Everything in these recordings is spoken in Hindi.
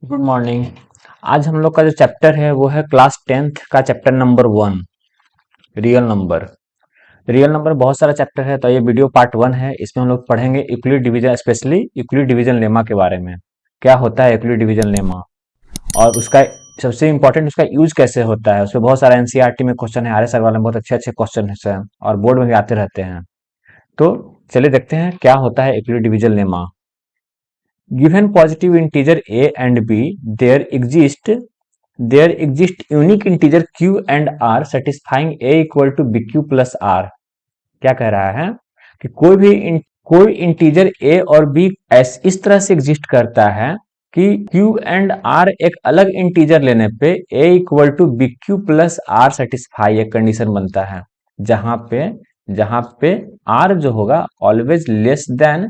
Good morning. आज हम लोग का जो चैप्टर है वो है क्लास 10th का chapter number 1, real number. Real number बहुत सारा चैप्टर है, तो ये वीडियो पार्ट 1 है। इसमें हम लोग पढ़ेंगे Euclid division, specially Euclid division lemma के बारे में। क्या होता है यूक्लिड डिवीजन लेमा और उसका सबसे इंपॉर्टेंट उसका यूज कैसे होता है। उसमें बहुत सारा एनसीईआरटी में क्वेश्चन है, आर वाले में बहुत अच्छे अच्छे क्वेश्चन है और बोर्ड में भी आते रहते हैं। तो चलिए देखते हैं क्या होता है Euclid division lemma. Given positive integer a and b, there exist unique integer q and r satisfying a equal to bq plus r। क्या कह रहा है कि कोई इंटीजर a और b इस तरह से एग्जिस्ट करता है कि q एंड r एक अलग इंटीजर लेने पे a equal to bq plus r satisfy एक कंडीशन बनता है, जहां पे r जो होगा ऑलवेज लेस देन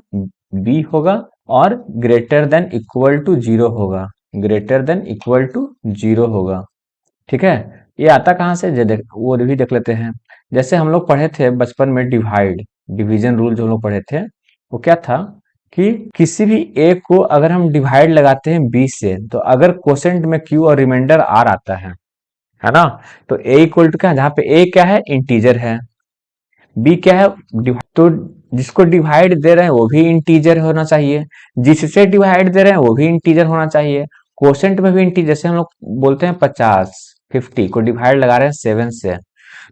b होगा और greater than equal to zero होगा, greater than equal to zero होगा। ठीक है, ये आता कहाँ से वो भी देख लेते हैं। जैसे हम लोग पढ़े थे बचपन में डिवीजन रूल जो हम लोग पढ़े थे, वो क्या था कि किसी भी ए को अगर हम डिवाइड लगाते हैं बी से, तो अगर क्वोशेंट में क्यू और रिमाइंडर आर आता है ना, तो ए इक्वल टू क्या है, जहाँ पे ए क्या है, इंटीजर है, बी क्या है, तो जिसको डिवाइड दे रहे हैं वो भी इंटीजर होना चाहिए, जिससे डिवाइड दे रहे हैं वो भी इंटीजर होना चाहिए। क्वोशेंट में भी इंटीजर, जैसे हम लोग बोलते हैं 50 को डिवाइड लगा रहे हैं 7 से,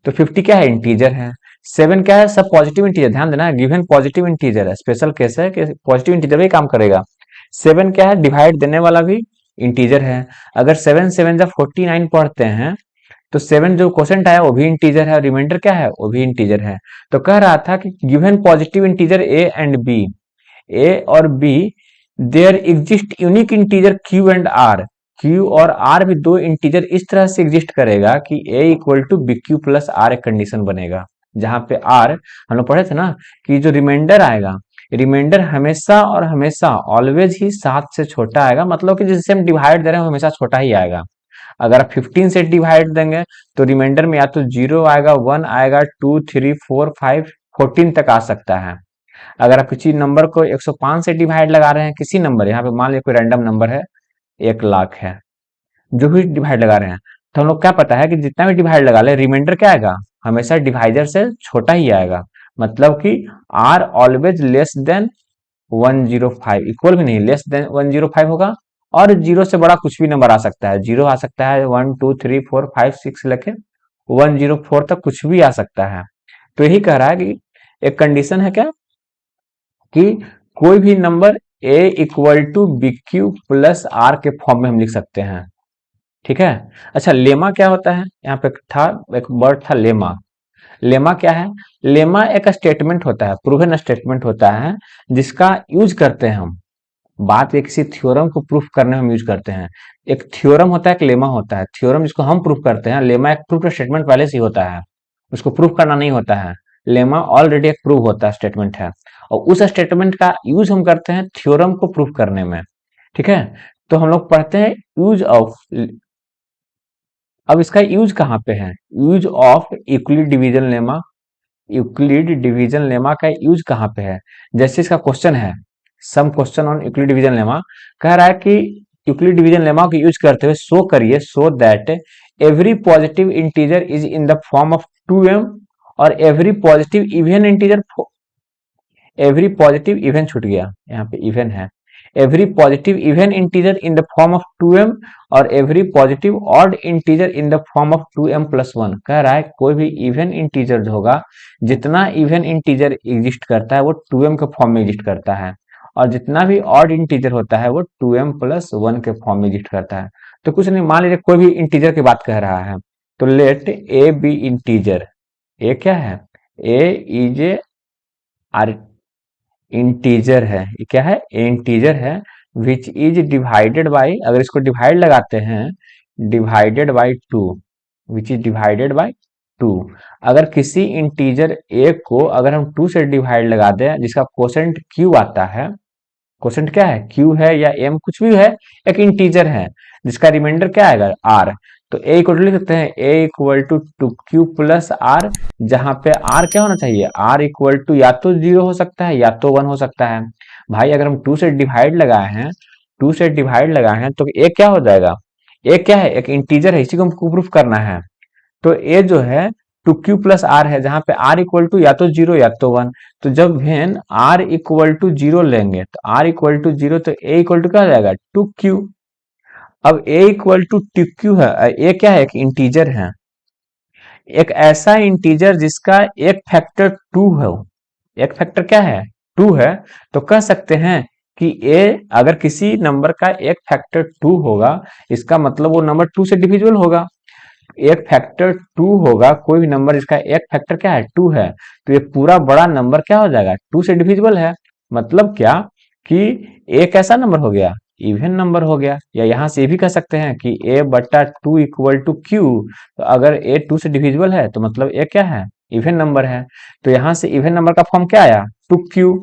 तो 50 क्या है, इंटीजर है। 7 क्या है, सब पॉजिटिव इंटीजर, ध्यान देना, गिवन पॉजिटिव इंटीजर है, स्पेशल केस है कि पॉजिटिव इंटीजर भी काम करेगा। 7 क्या है, डिवाइड देने वाला भी इंटीजर है। अगर 7 7 जब 49 पढ़ते हैं, तो 7 जो क्वोशेंट आया वो भी इंटीजर है और रिमाइंडर क्या है, वो भी इंटीजर है। तो कह रहा था कि given positive integer A and B, A और B, there exist unique integer Q and R, Q और आर भी दो इंटीजर इस तरह से एग्जिस्ट करेगा कि A equal to B Q plus R एक कंडीशन बनेगा, जहां पे आर हम लोग पढ़े थे ना कि जो रिमाइंडर आएगा, रिमाइंडर हमेशा और हमेशा ऑलवेज ही 7 से छोटा आएगा, मतलब कि जिससे हम डिवाइड दे रहे हैं वो हमेशा छोटा ही आएगा। अगर आप 15 से डिवाइड देंगे तो रिमाइंडर में या तो 0 आएगा, 1 आएगा, 2 3 4 5 14 तक आ सकता है। अगर आप किसी नंबर को 105 से डिवाइड लगा रहे हैं, किसी नंबर, यहाँ पे मान लीजिए कोई रैंडम नंबर है, 1 लाख है, जो भी डिवाइड लगा रहे हैं, तो हम लोग क्या पता है कि जितना भी डिवाइड लगा ले रिमाइंडर क्या आएगा, हमेशा डिवाइजर से छोटा ही आएगा। मतलब कि r always less than 105, equal भी नहीं, लेस देन 105 होगा। और जीरो से बड़ा कुछ भी नंबर आ सकता है, जीरो आ सकता है, 1 2 3 4 5 6 लेके 104 तक कुछ भी आ सकता है। तो यही कह रहा है कि एक कंडीशन है क्या, कि कोई भी number a equal to B Q plus r के फॉर्म में हम लिख सकते हैं। ठीक है। अच्छा, लेमा क्या होता है, यहाँ पे था एक वर्ड था लेमा। लेमा क्या है, लेमा एक स्टेटमेंट होता है, प्रूवन स्टेटमेंट होता है, जिसका यूज करते हैं हम बात या किसी थ्योरम को प्रूफ करने में हम यूज करते हैं। एक थ्योरम होता है, एक लेमा होता है। थ्योरम जिसको हम प्रूफ करते हैं, लेमा एक प्रूफ स्टेटमेंट पहले से ही होता है, उसको प्रूफ करना नहीं होता है। लेमा ऑलरेडी एक प्रूफ होता है, स्टेटमेंट है, और उस स्टेटमेंट का यूज हम करते हैं थ्योरम को प्रूफ करने में। ठीक है, तो हम लोग पढ़ते हैं यूज ऑफ। अब इसका यूज कहाँ पे है, use of Euclid division lemma. Euclid division lemma का यूज कहाँ पे है, जैसे इसका क्वेश्चन है, some question on Euclid division lemma, कह रहा है कि यूक्लिड डिवीजन लेमा को यूज करते हुए शो करिए, so that every positive integer is in the form of 2m और every positive even integer, every positive even छूट गया, यहाँ पे इवन है, every positive even integer in the form of 2m और every positive odd integer in the form of 2m plus 1। कह रहा है कोई भी इवन इंटीजर जो होगा, जितना इवन इंटीजर एग्जिस्ट करता है वो 2m के फॉर्म में एग्जिस्ट करता है, और जितना भी ऑड इंटीजर होता है वो 2m प्लस 1 के फॉर्म में एग्जिस्ट करता है। तो कुछ नहीं, मान लीजिए कोई भी इंटीजर की बात कह रहा है, तो लेट ए बी इंटीजर, ए क्या है, ए इज ए आर इंटीजर है, ये क्या है, इंटीजर है, विच इज डिवाइडेड बाई, अगर इसको डिवाइड लगाते हैं, divided by 2, which is divided by 2। अगर किसी इंटीजर ए को अगर हम 2 से डिवाइड लगा दें, जिसका कोसेंट क्यू आता है, क्वेश्चन क्या है, क्यू है या एम कुछ भी है, एक इंटीजर है, जिसका रिमाइंडर क्या आएगा, आर, तो ए इक्वल टू लिख सकते हैं A equal to 2q plus R, जहां पे आर क्या होना चाहिए, आर इक्वल टू या तो 0 हो सकता है या तो 1 हो सकता है। भाई अगर हम 2 से डिवाइड लगाए हैं, 2 से डिवाइड लगाए हैं तो ए क्या हो जाएगा, ए क्या है, एक इंटीजर है, इसी को हमको प्रूफ करना है। तो ए जो है 2q प्लस आर है, जहां पे आर इक्वल टू या तो 0 या तो 1। तो जब वेन आर इक्वल टू 0 लेंगे तो आर इक्वल टू 0, तो ए इक्वल टू क्या हो जाएगा 2q। अब ए इक्वल टू 2q है, ए क्या है, एक इंटीजर है, एक ऐसा इंटीजर जिसका एक फैक्टर 2 है। एक फैक्टर क्या है, 2 है। तो कह सकते हैं कि ए अगर किसी नंबर का एक फैक्टर 2 होगा, इसका मतलब वो नंबर 2 से डिविजिबल होगा। एक फैक्टर 2 होगा, कोई भी नंबर जिसका एक फैक्टर क्या है 2 है, तो ये पूरा बड़ा नंबर क्या हो जाएगा 2 से डिविजिबल है। मतलब क्या कि ए कैसा नंबर हो गया, इवन नंबर हो गया। या यहां से ये भी कह सकते हैं कि ए बट्टा 2 इक्वल टू क्यू। तो अगर ए 2 से डिविजिबल है तो मतलब ए क्या है, इवन नंबर है। तो यहां से इवन नंबर का फॉर्म क्या आया 2q।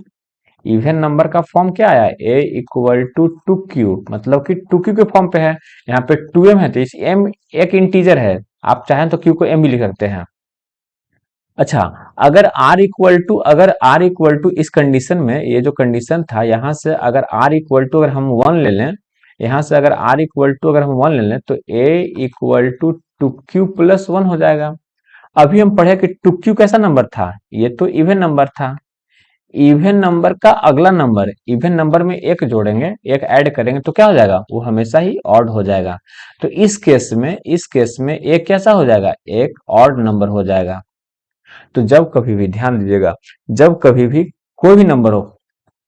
इवन नंबर का फॉर्म क्या आया, a इक्वल टू 2q, मतलब कि 2q के फॉर्म पे है। यहाँ पे 2m है, तो इस m एक इंटीजर है, आप चाहें तो q को m भी लिख सकते हैं। अच्छा, अगर r इक्वल टू इस कंडीशन में, ये जो कंडीशन था, यहाँ से अगर r इक्वल टू अगर हम 1 ले लें, यहाँ से अगर r इक्वल टू अगर हम 1 ले लें, तो a equal to 2q plus 1 हो जाएगा। अभी हम पढ़े कि 2q कैसा नंबर था, ये तो इवन नंबर था। इवन नंबर का अगला नंबर, इवन नंबर में एक जोड़ेंगे, एक ऐड करेंगे तो क्या हो जाएगा, वो हमेशा ही ऑड हो जाएगा। तो इस केस में एक कैसा हो जाएगा, एक ऑड नंबर हो जाएगा। तो जब कभी भी ध्यान दीजिएगा, जब कभी भी कोई भी नंबर हो,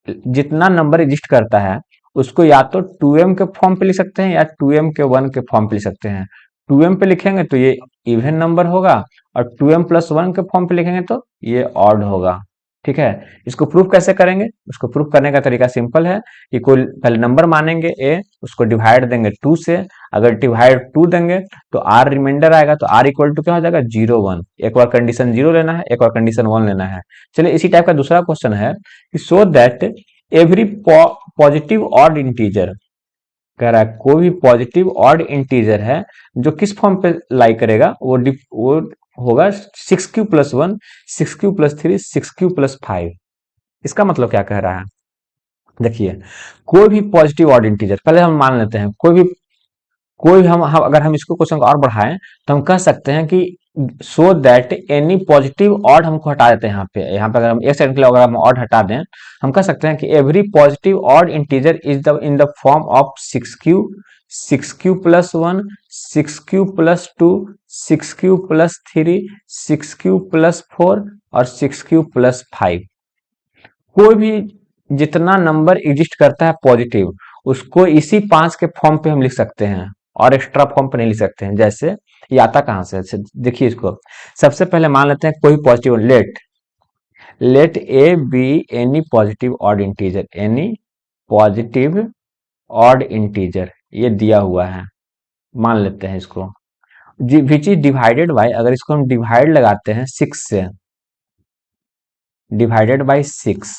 जितना नंबर एग्जिस्ट करता है उसको या तो 2m के फॉर्म पे लिख सकते हैं या 2m के 1 के फॉर्म पे लिख सकते हैं। 2m पे लिखेंगे तो ये इवन नंबर होगा, और 2m प्लस 1 के फॉर्म पे लिखेंगे तो ये ऑड होगा। ठीक है, इसको प्रूफ कैसे करेंगे, उसको प्रूफ करने का तरीका सिंपल है कि कोई पहले नंबर मानेंगे a, उसको डिवाइड देंगे 2 से। अगर डिवाइड 2 देंगे तो r रिमाइंडर आएगा, तो r इक्वल टू क्या हो जाएगा 0 1। एक बार कंडीशन 0 लेना है, एक बार कंडीशन 1 लेना है। चलिए इसी टाइप का दूसरा क्वेश्चन है कि सो that every positive odd integer, कह रहा है कोई भी पॉजिटिव ऑड इंटीजर है जो किस फॉर्म पे लाई करेगा, वो होगा 6q plus 1, 6q plus 3, 6q plus 5। इसका मतलब क्या कह रहा है, देखिए कोई भी पॉजिटिव ऑड इंटीजर, पहले हम मान लेते हैं कोई हम अगर हम इसको क्वेश्चन को और बढ़ाएं तो हम कह सकते हैं कि so that any positive odd हमको हटा देते हैं। यहाँ पे अगर हम एक सेकंड के लिए अगर हम ऑड हटा दें, हम कह सकते हैं कि every positive odd integer is the in the form of 6q, 6q plus 1, 6q plus 2, 6q plus 3, 6q plus 4 और 6q प्लस 5। कोई भी जितना नंबर एग्जिस्ट करता है पॉजिटिव, उसको इसी 5 के फॉर्म पे हम लिख सकते हैं और एक्स्ट्रा फॉर्म पे नहीं लिख सकते हैं। जैसे ये आता कहां से, देखिए इसको सबसे पहले मान लेते हैं कोई positive, let a be any positive odd integer, any positive odd integer ये दिया हुआ है, मान लेते हैं इसको, विच इज डिवाइडेड बाय, अगर इसको हम डिवाइड लगाते हैं 6 से, डिवाइडेड बाय 6।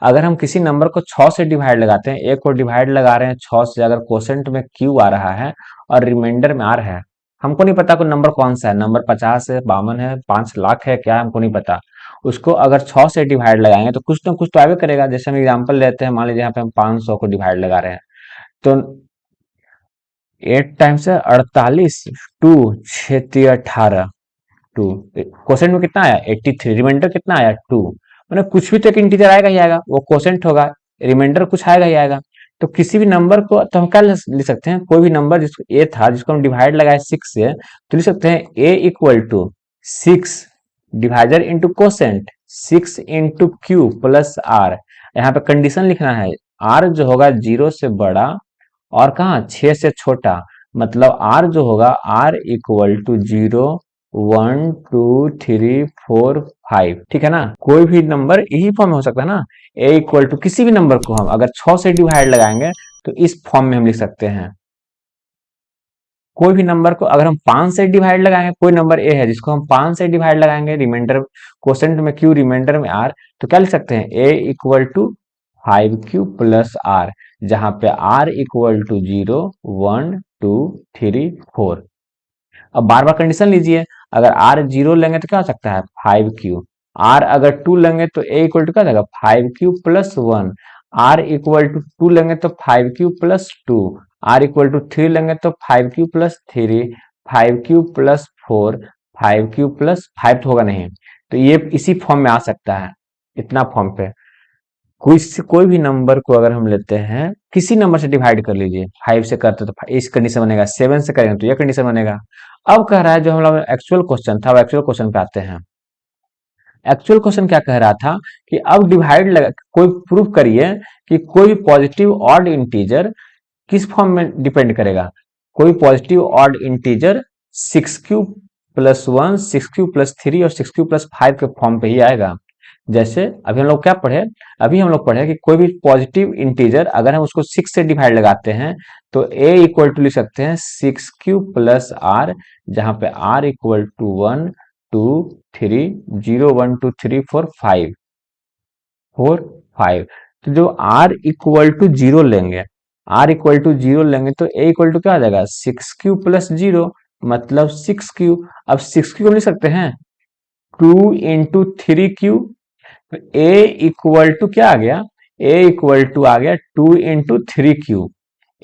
अगर हम किसी नंबर को 6 से डिवाइड लगाते हैं, एक को डिवाइड लगा रहे हैं 6 से, अगर क्वोशंट में q आ रहा है और रिमाइंडर में r है, हमको नहीं पता कोई नंबर कौन सा है, नंबर 50 है, 52 है, 5 लाख है, क्या है हमको नहीं पता। उसको अगर 6 से डिवाइड लगाएंगे तो कुछ ना कुछ तो आगे करेगा। जैसे हम एग्जांपल लेते हैं, मान लीजिए यहाँ पे हम 500 को डिवाइड लगा रहे हैं, तो 8 टाइम्स है 48, 2 6 18, 2 क्वोशंट में कितना आया 83, रिमाइंडर कितना आया 2। मतलब कुछ भी तो एक इंटीजर आएगा ही आएगा, वो क्वोशंट होगा, रिमाइंडर कुछ आएगा ही आएगा। तो किसी भी नंबर को तो हम क्या लिख सकते हैं, कोई भी नंबर जिसको ए था, जिसको हम डिवाइड लगाए 6 से, तो लिख सकते हैं A equal to 6 divisor into quotient, 6 into Q plus R. यहाँ पे कंडीशन लिखना है, आर जो होगा 0 से बड़ा और कहाँ 6 से छोटा, मतलब आर जो होगा आर इक्वल टू 0 1 2 3 4 5। ठीक है ना, कोई भी नंबर यही फॉर्म में हो सकता है ना, ए इक्वल टू किसी भी नंबर को हम अगर 6 से डिवाइड लगाएंगे तो इस फॉर्म में हम लिख सकते हैं। कोई भी नंबर को अगर हम 5 से डिवाइड लगाएंगे, कोई नंबर ए है जिसको हम 5 से डिवाइड लगाएंगे, रिमाइंडर क्वोशंट में क्यू, रिमाइंडर में आर, तो क्या लिख सकते हैं A equal to 5q plus R, जहां पे आर इक्वल टू 0 1 2 3 4। अब बार बार कंडीशन लीजिए, अगर आर 0 लेंगे तो क्या हो सकता है 5q, आर अगर 2 लेंगे तो ए इक्वल टू क्या हो जाएगा 5q plus 1, are equal to 2 लेंगे तो 5 cube plus 2, r equal to 3 लेंगे तो 5 cube plus 3, 5 cube plus 4, 5 cube plus 5 तो होगा नहीं, तो ये इसी फॉर्म में आ सकता है, इतना फॉर्म पे। कोई भी नंबर को अगर हम लेते हैं, किसी नंबर से डिवाइड कर लीजिए, 5 से करते तो इस कंडीशन बनेगा, 7 से करेंगे तो ये कंडीशन बनेगा। अब कह रहा है जो हम लोग एक्चुअल क्वेश्चन था, वो एक्चुअल क्वेश्चन पे आते हैं। एक्चुअल क्वेश्चन क्या कह रहा था कि अब डिवाइड लगा, कोई प्रूफ करिए कि कोई पॉजिटिव ऑड इंटीजर किस फॉर्म में डिपेंड करेगा। कोई positive odd integer 6 cube plus 1, 6 cube plus 3 और 6 क्यूब प्लस 5 के फॉर्म पे ही आएगा। जैसे अभी हम लोग क्या पढ़े, अभी हम लोग पढ़े कि कोई भी पॉजिटिव इंटीजर अगर हम उसको 6 से डिवाइड लगाते हैं तो ए इक्वल टू लिख सकते हैं 6 क्यूब प्लस आर, जहां पे आर इक्वल टू 1 2 3, 0 1 2 3 4 5, तो जो आर इक्वल टू 0 लेंगे, आर इक्वल टू 0 लेंगे तो ए इक्वल टू क्या आ जाएगा, 6 क्यू प्लस 0, मतलब 6 क्यू। अब 6 क्यू लिख सकते हैं 2 इंटू 3 क्यू, तो ए इक्वल टू क्या आ गया, ए इक्वल टू आ गया 2 into 3 q,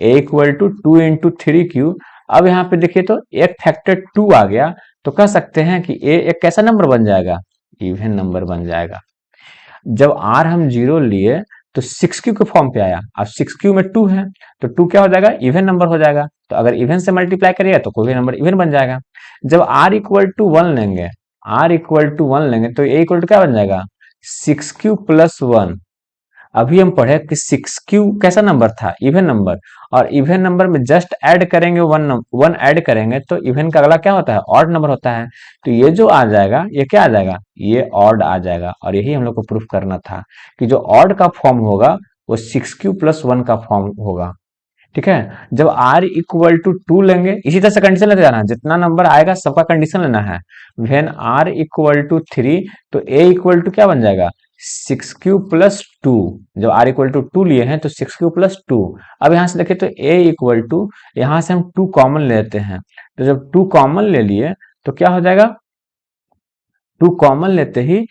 a equal to 2 into 3 q. अब यहाँ पे देखिए तो एक फैक्टर 2 आ गया, तो कह सकते हैं कि ए एक कैसा नंबर बन जाएगा, इवन नंबर बन जाएगा। जब आर हम 0 लिए तो 6 क्यू के फॉर्म पे आया, अब 6 क्यू में 2 है तो 2 क्या हो जाएगा, इवन नंबर हो जाएगा। तो अगर इवन से मल्टीप्लाई करिएगा तो कोई भी नंबर इवन बन जाएगा। जब आर इक्वल टू 1 लेंगे, आर इक्वल टू 1 लेंगे तो ए इक्वल टू क्या बन जाएगा, 6 क्यू प्लस 1। अभी हम पढ़े कि 6 क्यू कैसा नंबर था, इवन नंबर, और इवन नंबर में जस्ट ऐड करेंगे 1 ऐड करेंगे तो इवन का अगला क्या होता है, ऑड नंबर होता है। तो ये जो आ जाएगा ये क्या आ जाएगा, ये ऑड आ जाएगा। और यही हम लोग को प्रूफ करना था कि जो ऑड का फॉर्म होगा वो 6 क्यू प्लस 1 का फॉर्म होगा। ठीक है, जब r इक्वल टू 2 लेंगे, इसी तरह से कंडीशन लेते जाना है, जितना नंबर आएगा सबका कंडीशन लेना है। वेन r इक्वल टू 3, तो a इक्वल टू क्या बन जाएगा, 6 क्यू प्लस 2। जब r इक्वल टू 2 लिए हैं तो 6 क्यू प्लस 2। अब यहां से देखें तो a इक्वल टू, यहां से हम 2 कॉमन लेते हैं, तो जब 2 कॉमन ले लिए तो क्या हो जाएगा, 2 कॉमन लेते ही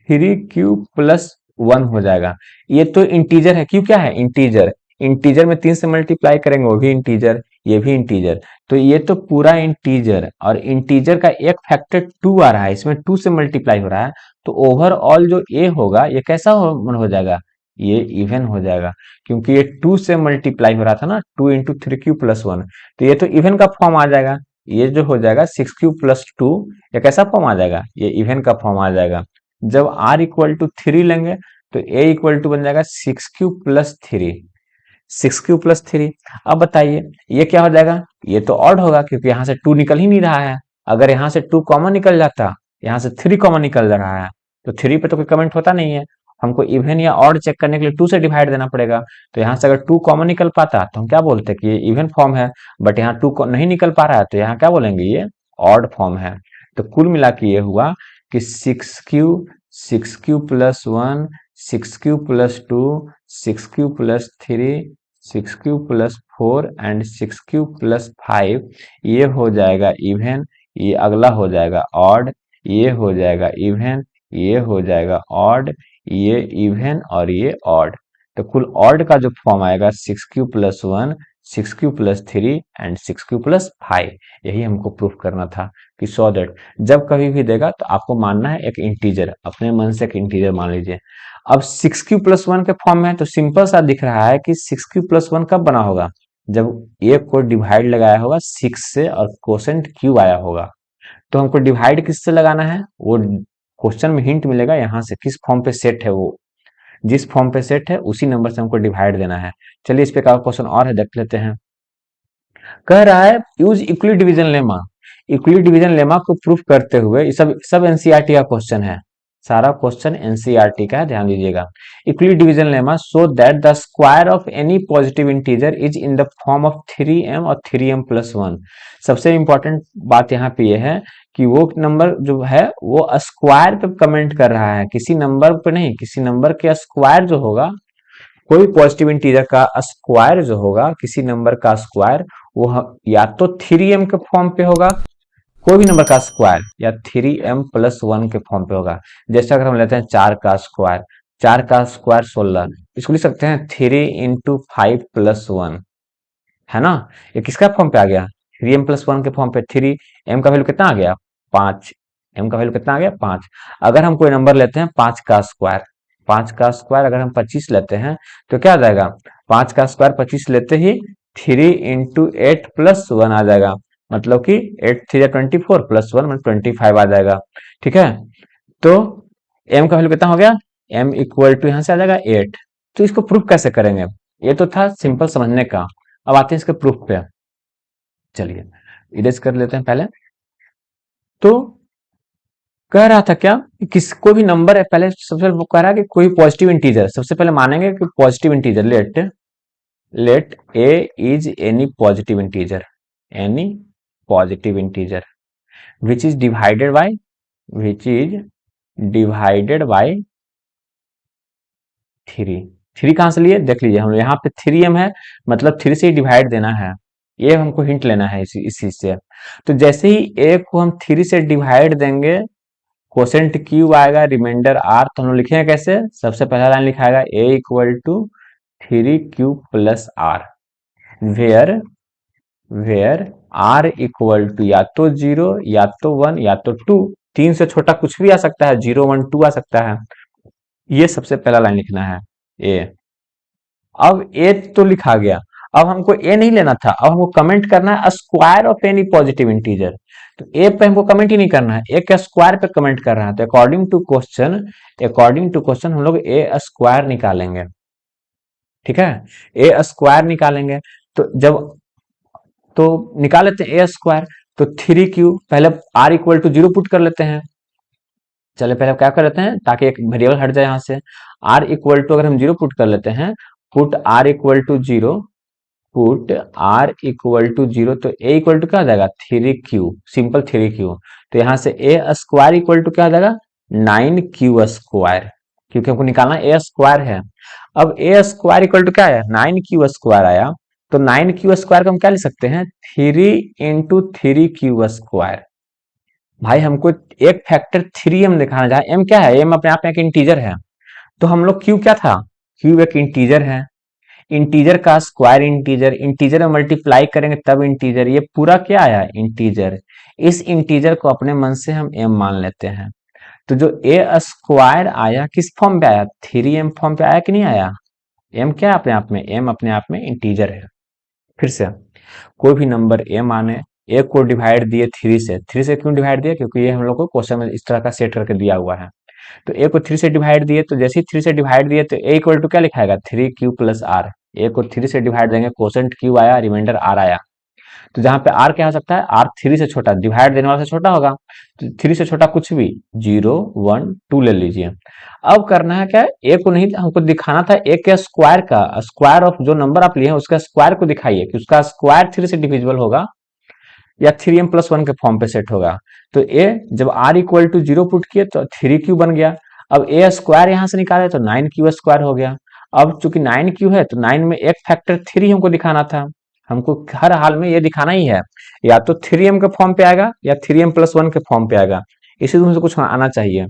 3 क्यू प्लस 1 हो जाएगा। ये तो इंटीजर है, क्यू क्या है, इंटीजर, इंटीजर में 3 से मल्टीप्लाई करेंगे वो भी इंटीजर, ये भी इंटीजर, तो ये तो पूरा इंटीजर, और इंटीजर का एक फैक्टर 2 आ रहा है, इसमें 2 से मल्टीप्लाई हो रहा है, तो ओवरऑल जो ए होगा ये कैसा हो जाएगा, ये इवन हो जाएगा, क्योंकि ये 2 से मल्टीप्लाई हो रहा था ना, 2 इंटू 3 क्यू प्लस 1, तो ये तो इवन का फॉर्म आ जाएगा। ये जो हो जाएगा 6 क्यू प्लस 2, ये कैसा फॉर्म आ जाएगा, ये इवन का फॉर्म आ जाएगा। जब r इक्वल टू 3 लेंगे तो a इक्वल टू बन जाएगा 6 क्यू प्लस 3, 6 क्यू प्लस 3। अब बताइए ये क्या हो जाएगा, ये तो ऑड होगा क्योंकि यहाँ से 2 निकल ही नहीं रहा है। अगर यहाँ से 2 कॉमन निकल जाता, यहाँ से 3 कॉमन निकल रहा है, तो 3 पे तो कोई कमेंट होता नहीं है, हमको इवन या ऑड चेक करने के लिए 2 से डिवाइड देना पड़ेगा। तो यहाँ से अगर 2 कॉमन निकल पाता तो हम क्या बोलते कि ये इवन फॉर्म है, बट यहाँ 2 नहीं निकल पा रहा है तो यहाँ क्या बोलेंगे, ये ऑड फॉर्म है। तो कुल मिला के ये हुआ कि 6 Q plus 1, 6 Q plus 2, 6 Q plus 3, 6 Q plus 4 and 6 Q plus 5, ये हो जाएगा इवन, ये अगला हो जाएगा ऑड, ये हो जाएगा इवन, ये हो जाएगा ऑड, ये इवन और ये ऑड। तो कुल ऑड का जो फॉर्म आएगा 6 Q plus 1, 6 Q plus 3 and 6 Q plus 5। यही हमको प्रूफ करना था कि सो दैट जब कभी भी देगा तो आपको मानना है एक इंटीजर, अपने मन से एक इंटीजर मान लीजिए। अब 6 क्यू प्लस 1 के फॉर्म में है तो सिंपल सा दिख रहा है कि 6 क्यू प्लस 1 कब बना होगा, जब एक को डिवाइड लगाया होगा 6 से और कोसेंट क्यू आया होगा। तो हमको डिवाइड किससे लगाना है, वो क्वेश्चन में हिंट मिलेगा यहाँ से, किस फॉर्म पे सेट है, वो जिस फॉर्म पे सेट है उसी नंबर से हमको डिवाइड देना है। चलिए इस पे का क्वेश्चन और है, देख लेते हैं। कह रहा है use equally division lemma, equally division lemma को प्रूफ करते हुए, ये सब सब एनसीईआरटी का क्वेश्चन है, सारा क्वेश्चन एनसीईआरटी का है, ध्यान दीजिएगा। Equally division lemma so that the square of any positive integer is in the form of 3m और 3m+1। सबसे इंपॉर्टेंट बात यहाँ पे ये है कि वो नंबर जो है वो स्क्वायर पे कमेंट कर रहा है, किसी नंबर पे नहीं, किसी नंबर के स्क्वायर जो होगा, कोई पॉजिटिव इंटीजर का स्क्वायर जो होगा, किसी नंबर का स्क्वायर, वो या तो 3m के फॉर्म पे होगा, कोई भी नंबर का स्क्वायर, या 3m+1 के फॉर्म पे होगा। जैसे अगर हम लेते हैं 4 का स्क्वायर, 4 का स्क्वायर 16, इसको लिख सकते हैं 3 × 5 + 1, है ना। ये किसका फॉर्म पे आ गया, 3m + 1 के फॉर्म पे। 3m का वैल्यू कितना आ गया, 5। m का वैल्यू कितना आ गया, 5। अगर हम कोई नंबर लेते हैं 5 का स्क्वायर, 5 का स्क्वायर अगर हम 25 लेते हैं तो क्या आ जाएगा, 5 का स्क्वायर 25 लेते ही 3 × 8 + 1 आ जाएगा, मतलब कि 8 3 24 + 1 मतलब 25 आ जाएगा। ठीक है, तो m का वैल्यू कितना हो गया, m इक्वल टू यहां से आ जाएगा 8। तो इसको प्रूफ कैसे करेंगे, ये तो था सिंपल समझने का। अब आते हैं इसके प्रूफ पे। चलिए इरेज कर लेते हैं पहले। तो कह रहा था क्या कि किस कोई भी नंबर है, पहले सबसे पहले वो कह रहा है कि कोई पॉजिटिव इंटीजर, सबसे पहले मानेंगे कि positive integer, let a is any positive integer, any positive integer which is divided by, which is divided by 3। 3 कहां से लिए देख लीजिए, हम यहाँ पे 3m है, मतलब 3 से ही डिवाइड देना है, ये हमको हिंट लेना है इस चीज से। तो जैसे ही a को हम 3 से डिवाइड देंगे, क्वोशेंट क्यू आएगा, रिमाइंडर r, तो हम लोग लिखेंगे कैसे, सबसे पहला लाइन लिखाएगा a equal to 3q + r, where where r equal to या तो 0 या तो 1 या तो 2, 3 से छोटा कुछ भी आ सकता है, 0 1 2 आ सकता है। ये सबसे पहला लाइन लिखना है a। अब ए तो लिखा गया, अब हमको ए नहीं लेना था, अब हमको कमेंट करना है square of any positive integer. तो ए पे हमको कमेंट ही नहीं करना है, ए के स्क्वायर पे कमेंट कर रहा है। तो अकॉर्डिंग टू क्वेश्चन हम लोग ए स्क्वायर निकालेंगे। ठीक है, ए स्क्वायर निकालेंगे। तो जब तो निकाल लेते हैं ए स्क्वायर, तो 3q, पहले r इक्वल टू 0 पुट कर लेते हैं। चले पहले क्या कर लेते हैं ताकि एक वेरिएबल हट जाए यहाँ से। r इक्वल टू अगर हम 0 पुट कर लेते हैं, put r equal to 0, put r equal to 0, तो a इक्वल टू क्या आ जाएगा, 3q, सिंपल 3q। तो यहाँ से a स्क्वायर इक्वल टू क्या आ जाएगा, 9q स्क्वायर, क्योंकि हमको निकालना a स्क्वायर है। अब a स्क्वायर इक्वल टू क्या आया, 9q स्क्वायर आया। तो 9q स्क्वायर को हम क्या लिख सकते हैं, 3 × 3q स्क्वायर। भाई हमको एक फैक्टर 3m दिखाना, जहां m क्या है, m अपने आप में एक इंटीजर है। तो हम लोग q क्या था, q एक इंटीजर है, इंटीजर का स्क्वायर इंटीजर, इंटीजर में मल्टीप्लाई करेंगे तब इंटीजर, ये पूरा क्या आया, इंटीजर। इस इंटीजर को अपने मन से हम m मान लेते हैं। तो जो a स्क्वायर आया किस फॉर्म पे आया, 3m फॉर्म पे आया कि नहीं आया। m क्या है अपने आप में, m अपने आप में इंटीजर है। फिर से कोई भी नंबर m आने, a को डिवाइड दिए 3 से, 3 से क्यों डिवाइड दिया, क्योंकि ये हम लोग को क्वेश्चन में इस तरह का सेट करके दिया हुआ है। तो a को 3 से डिवाइड दिए, तो जैसे ही 3 से डिवाइड दिए तो a इक्वल टू क्या लिखाएगा, 3q + r। a को 3 से डिवाइड देंगे, क्वोशेंट q आया, रिमाइंडर r आया। तो जहां पे r क्या हो सकता है, r 3 से छोटा, डिवाइड देने वाला से छोटा होगा, तो 3 से छोटा कुछ भी, 0 1 2 ले लीजिए। अब करना है क्या, a को नहीं, हमको दिखाना था a के स्क्वायर का, स्क्वायर ऑफ जो नंबर आप लिए हैं उसका स्क्वायर को दिखाइए कि उसका स्क्वायर 3 से डिविजिबल होगा या 3m + 1 के फॉर्म पे सेट होगा। तो a जब r इक्वल टू 0 पुट किए तो 3q बन गया। अब a स्क्वायर यहां से निकाले तो 9q स्क्वायर हो गया। अब चूंकि 9q है तो 9 में एक फैक्टर 3 हमको दिखाना था, हमको हर हाल में ये दिखाना ही है, या तो 3m के फॉर्म पे आएगा या 3m + 1 के फॉर्म पे आएगा, इसी में से कुछ आना चाहिए।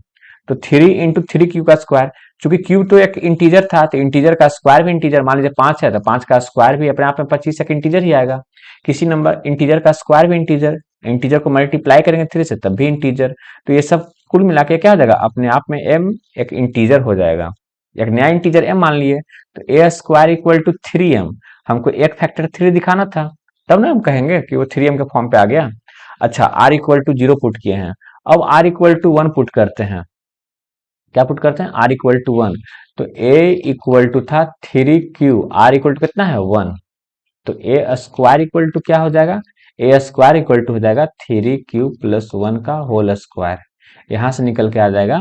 तो 3 × 3q का स्क्वायर, चूंकि q तो एक इंटीजर था, तो इंटीजर का स्क्वायर भी इंटीजर, मान लीजिए 5 है तो 5 का स्क्वायर भी अपने आप में 25 एक इंटीजर ही आएगा। किसी नंबर इंटीजर का स्क्वायर भी इंटीजर, इंटीजर को मल्टीप्लाई करेंगे 3 से तब भी इंटीजर। तो ये सब कुल मिला के क्या हो जाएगा, अपने आप में m एक इंटीजर हो जाएगा, एक नया इंटीजर m मान लिए। तो a square equal to 3m, हमको एक फैक्टर 3 दिखाना था, तब ना हम कहेंगे कि वो 3m के फॉर्म पे आ गया। अच्छा, r इक्वल टू 0 पुट किए हैं, अब r इक्वल टू 1 पुट करते हैं। क्या पुट करते हैं, r इक्वल टू 1। तो a इक्वल टू था 3q, r इक्वल टू कितना है 1, तो a स्क्वायर इक्वल टू क्या हो जाएगा, a स्क्वायर इक्वल टू हो जाएगा 3q + 1 का होल स्क्वायर। यहां से निकल के आ जाएगा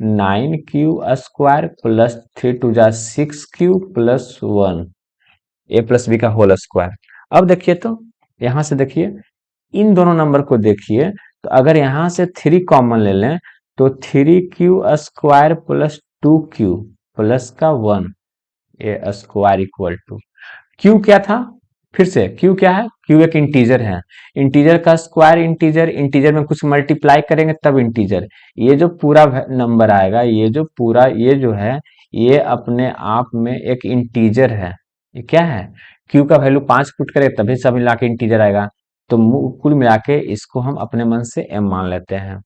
9q स्क्वायर + 3 2 जा 6q + 1, a + b का होल स्क्वायर। अब देखिए, तो यहां से देखिए इन दोनों नंबर को देखिए, तो अगर यहां से 3 कॉमन ले लें तो 3q स्क्वायर + 2q + का 1, a square equal to, q क्या था, फिर से q क्या है, q एक इंटीजर है, इंटीजर का स्क्वायर इंटीजर, इंटीजर में कुछ मल्टीप्लाई करेंगे तब इंटीजर। ये जो पूरा नंबर आएगा, ये जो पूरा, ये जो है ये अपने आप में एक इंटीजर है। ये क्या है? क्यू का वैल्यू 5 पुट करें तभी सब मिला के इंटीजर आएगा। तो कुल मिला के इसको हम अपने मन से m मान लेते हैं।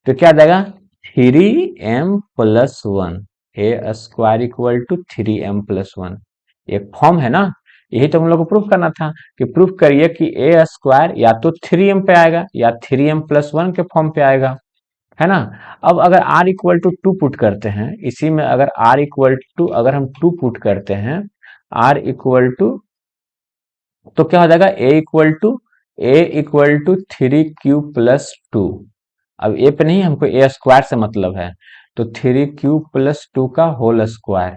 तो क्या आ जाएगा? 3m+1, A square equal to 3m+1। एक फॉर्म है ना, यही तो हम लोग को प्रूफ करना था कि प्रूफ करिए कि ए स्क्वायर या तो 3m पे आएगा या 3m+1 के फॉर्म पे आएगा, है ना। अब अगर r इक्वल टू 2 पुट करते हैं इसी में, अगर r इक्वल टू अगर हम 2 पुट करते हैं, r इक्वल टू, तो क्या हो जाएगा? a equal to 3q+2। अब ए पे नहीं, हमको ए स्क्वायर से मतलब है, तो 3q+2 का होल स्क्वायर।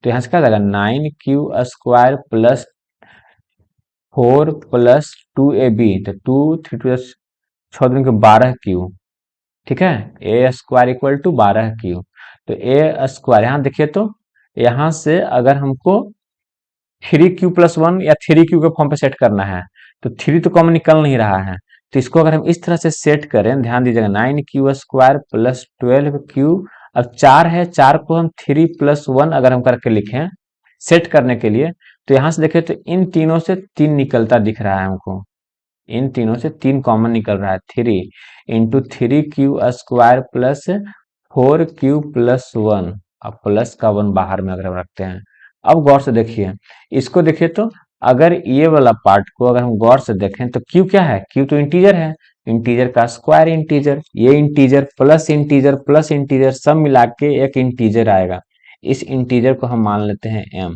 तो यहाँ से क्या हो जाएगा? 9q² प्लस 4+2ab, तो 2 3 2 6 12q, ठीक है। ए स्क्वायर इक्वल टू 12q। तो ए स्क्वायर यहाँ देखिए, तो यहाँ से अगर हमको 3q+1 या 3q के फॉर्म पे सेट करना है, तो 3 तो कॉमन निकल नहीं रहा है। तो इसको अगर हम इस तरह से सेट करें, ध्यान दीजिएगा, 9q² प्लस 12q। अब 4 है, 4 को हम 3+1 अगर हम करके लिखें सेट करने के लिए, तो यहां से देखें तो इन तीनों से 3 निकलता दिख रहा है हमको। इन तीनों से 3 कॉमन निकल रहा है। 3 × 3q² प्लस 4q+1। अब प्लस का 1 बाहर में अगर हम रखते हैं, अब गौर से देखिए, इसको देखिए, तो अगर ये वाला पार्ट को अगर हम गौर से देखें तो क्यू क्या है? क्यू तो इंटीजर है, इंटीजर का स्क्वायर इंटीजर, ये इंटीजर प्लस इंटीजर सब मिला के एक इंटीजर आएगा। इस इंटीजर को हम मान लेते हैं m।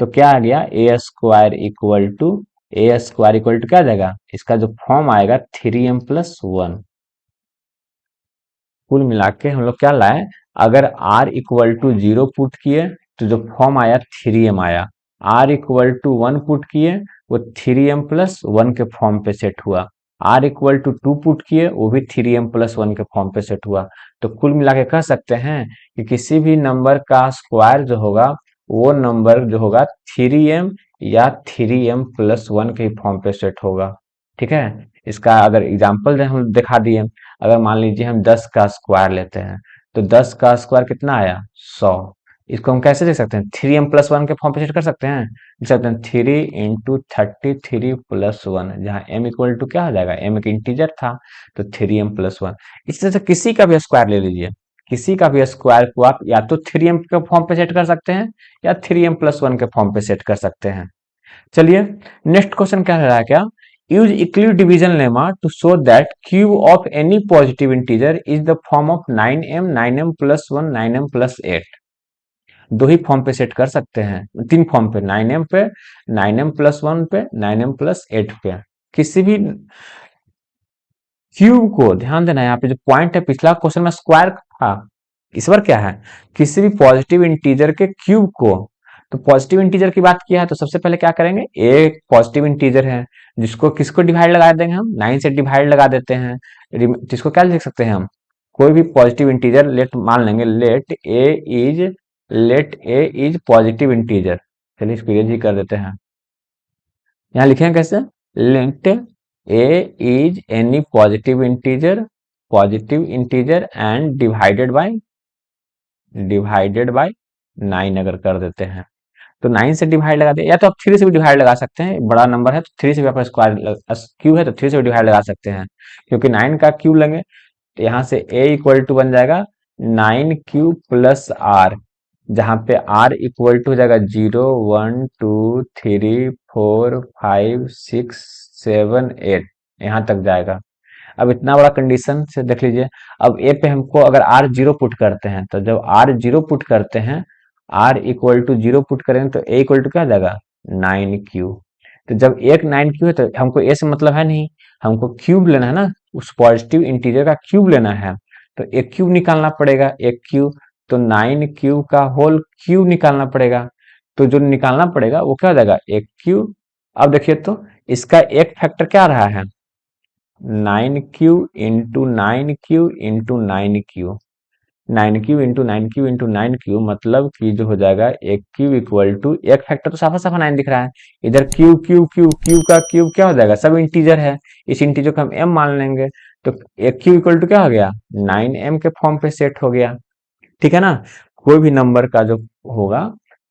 तो क्या आ गया? ए स्क्वायर इक्वल टू क्या आ जाएगा? इसका जो फॉर्म आएगा 3m+1। कुल मिला के हम लोग क्या लाए? अगर r इक्वल टू 0 पुट किए तो जो फॉर्म आया 3m आया। r इक्वल टू 1 पुट किए, वो 3m+1 के फॉर्म पे सेट हुआ। r इक्वल टू 2 पुट किए, वो भी 3m+1 के फॉर्म पे सेट हुआ। तो कुल मिला के कह सकते हैं कि किसी भी नंबर का स्क्वायर जो होगा, वो नंबर जो होगा 3m या 3m+1 के फॉर्म पे सेट होगा, ठीक है। इसका अगर एग्जाम्पल हम दिखा दिए, अगर मान लीजिए हम 10 का स्क्वायर लेते हैं, तो 10 का स्क्वायर कितना आया? 100। इसको हम कैसे लिख सकते हैं? 3m+1 के फॉर्म पे सेट कर सकते हैं, लिख सकते हैं 3 × 33+1, जहाँ m इक्वल टू क्या हो जाएगा? m एक इंटीजर था, तो 3m+1। इस तरह से किसी का भी स्क्वायर ले लीजिए, किसी का भी स्क्वायर को आप या तो 3m के फॉर्म पे सेट कर सकते हैं या 3m+1 के फॉर्म पे सेट कर सकते हैं। चलिए नेक्स्ट क्वेश्चन क्या रहा है? क्या? Use Euclid division lemma to show that cube of any positive integer is the form of 9m 9m+1 9m+8। दो ही फॉर्म पे सेट कर सकते हैं, 3 फॉर्म पे, 9m पे, 9m+1 पे, 9m+8 पे। किसी भी क्यूब को, ध्यान देना यहाँ पे जो पॉइंट है, पिछला क्वेश्चन में स्क्वायर था, इस बार क्या है? किसी भी पॉजिटिव इंटीजर के क्यूब को। तो पॉजिटिव इंटीजर की बात किया है, तो सबसे पहले क्या करेंगे? एक पॉजिटिव इंटीजर है जिसको किसको डिवाइड लगा देंगे हम? 9 से डिवाइड लगा देते हैं, जिसको क्या लिख सकते हैं हम? कोई भी पॉजिटिव इंटीजर लेट मान लेंगे, let a is positive integer. चलिए इसको ये ही कर देते हैं। यहाँ लिखेंगे कैसे? Let a is any positive integer and divided by 9 अगर कर देते हैं, तो 9 से डिवाइड लगा दिया, या तो आप 3 से भी डिवाइड लगा सकते हैं। बड़ा नंबर है तो 3 से भी आपका स्क्वायर क्यूब है तो 3 से भी डिवाइड लगा सकते हैं, क्योंकि 9 का क्यूब लेंगे तो यहाँ से a इक्वल टू बन जाएगा 9q+r, जहाँ पे r इक्वल टू हो जाएगा 0 1 2 3 4 5 6 7 8, यहाँ तक जाएगा। अब इतना बड़ा कंडीशन से देख लीजिए। अब ए पे हमको अगर r 0 पुट करते हैं, तो जब r 0 पुट करते हैं, r इक्वल टू 0 पुट करेंगे तो a इक्वल टू क्या आ जाएगा? 9q। तो जब एक 9q है तो हमको a से मतलब है नहीं, हमको क्यूब लेना है ना, उस पॉजिटिव इंटीजर का क्यूब लेना है। तो एक क्यूब निकालना पड़ेगा, एक क्यूब, तो 9q का होल क्यूब निकालना पड़ेगा। तो जो निकालना पड़ेगा वो क्या हो जाएगा? एक क्यूब। अब देखिए तो इसका एक फैक्टर क्या आ रहा है? 9q into 9q into 9q, 9q into 9q into 9q, मतलब कि जो हो जाएगा एक क्यूब इक्वल टू, एक फैक्टर तो साफा साफा 9 दिख रहा है, इधर क्यूब क्यूब क्यूब क्यूब का क्यूब क्या हो जाएगा? सब इंटीजर है, इस इंटीजर को हम m मान लेंगे, तो एक क्यूब इक्वल टू क्या हो गया? 9m के फॉर्म पे सेट हो गया, ठीक है ना। कोई भी नंबर का जो होगा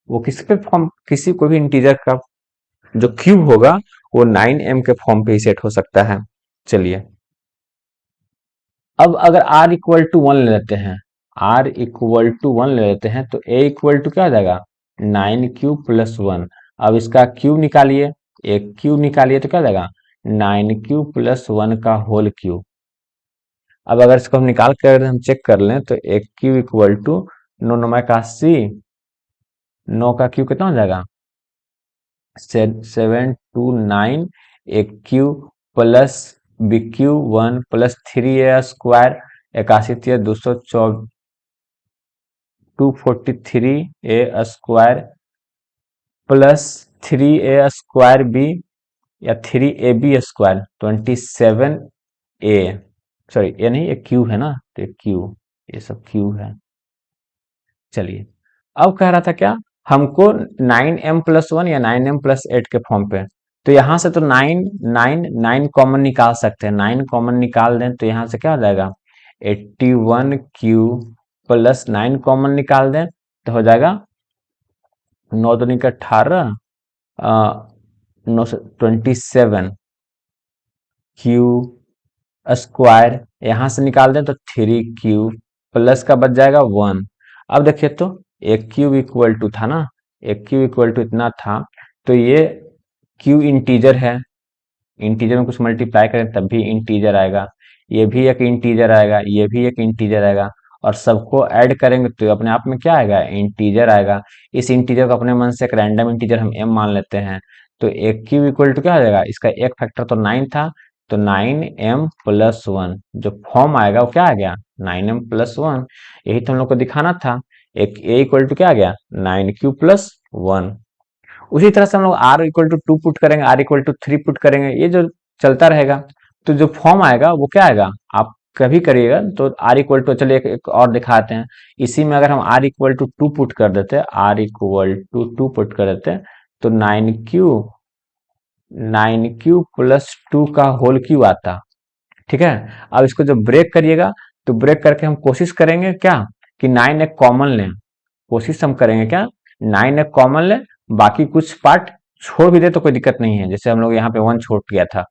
वो किस पे फॉर्म, किसी कोई भी इंटीजर का जो क्यूब होगा वो 9m के फॉर्म पे ही सेट हो सकता है। चलिए अब अगर r इक्वल टू 1 ले लेते हैं, r इक्वल टू 1 ले लेते हैं तो a इक्वल टू क्या आ जाएगा 9 क्यूब प्लस 1। अब इसका क्यूब निकालिए, एक क्यूब निकालिए तो क्या आ जाएगा 9 क्यूब प्लस 1 का होल क्यूब। अब अगर इसको हम निकाल कर हम चेक कर लें तो एक क्यूब इक्वल टू 9 9 81, 9 का क्यूब कितना हो जाएगा 729, एक cube plus b cube 1 plus 3a² 81 243 a² plus 3a² या 3ab² 27a, सॉरी ये नहीं, ये क्यूब है ना, तो ये क्यूब, ये सब क्यूब है। चलिए अब कह रहा था क्या हमको 9m+1 या 9m+8 के फॉर्म पे, तो यहां से तो 9 कॉमन निकाल सकते हैं, 9 कॉमन निकाल दें तो यहां से क्या हो जाएगा 81 क्यूब प्लस 9 कॉमन निकाल दें तो हो जाएगा 9 दूनी का 18, 27 क्यूब स्क्वायर, यहां से निकाल दें तो 3 क्यूब प्लस का बच जाएगा 1। अब देखिए तो एक क्यूब इक्वल टू था ना, एक क्यूब इक्वल टू इतना था, तो ये क्यूब इंटीजर है, इंटीजर में कुछ मल्टीप्लाई करें तब भी इंटीजर आएगा, ये भी एक इंटीजर आएगा, ये भी एक इंटीजर आएगा, और सबको ऐड करेंगे तो अपने आप में क्या आएगा इंटीजर आएगा। इस इंटीजर को अपने मन से एक रैंडम इंटीजर हम m मान लेते हैं, तो एक क्यूब इक्वल टू क्या आ जाएगा, इसका एक फैक्टर तो 9 था, तो 9m+1 जो फॉर्म आएगा वो क्या आ गया 9m+1। यही तो हम लोग को दिखाना था, एक a इक्वल टू क्या आ गया 9 क्यूब+1। उसी तरह से हम लोग r इक्वल टू 2 पुट करेंगे, r इक्वल टू 3 पुट करेंगे, ये जो चलता रहेगा, तो जो फॉर्म आएगा वो क्या आएगा, आप कभी करिएगा तो r इक्वल टू, चलिए एक और दिखाते हैं। इसी में अगर हम r इक्वल टू 2 पुट कर देते, r इक्वल टू 2 पुट कर देते तो 9 क्यूब+2 का होल क्यूब आता। ठीक है, अब इसको जब ब्रेक करिएगा तो ब्रेक करके हम कोशिश करेंगे क्या कि 9 एक कॉमन लें, कोशिश हम करेंगे क्या 9 एक कॉमन लें, बाकी कुछ पार्ट छोड़ भी दे तो कोई दिक्कत नहीं है, जैसे हम लोग यहाँ पे 1 छोड़ गया था,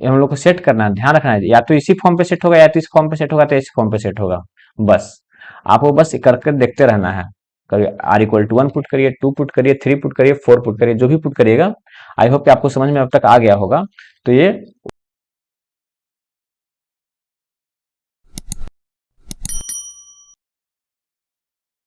ये हम लोग को सेट करना है, ध्यान रखना है, या तो इसी फॉर्म पे सेट होगा या तो इस फॉर्म पे सेट होगा तो इस फॉर्म पे सेट होगा, बस आपको बस करके देखते रहना है। करिए r इक्वल टू 1 पुट करिए, 2 पुट करिए, 3 पुट करिए, 4 पुट करिए, जो भी पुट करिएगा, आई होप कि आपको समझ में अब तक आ गया होगा। तो ये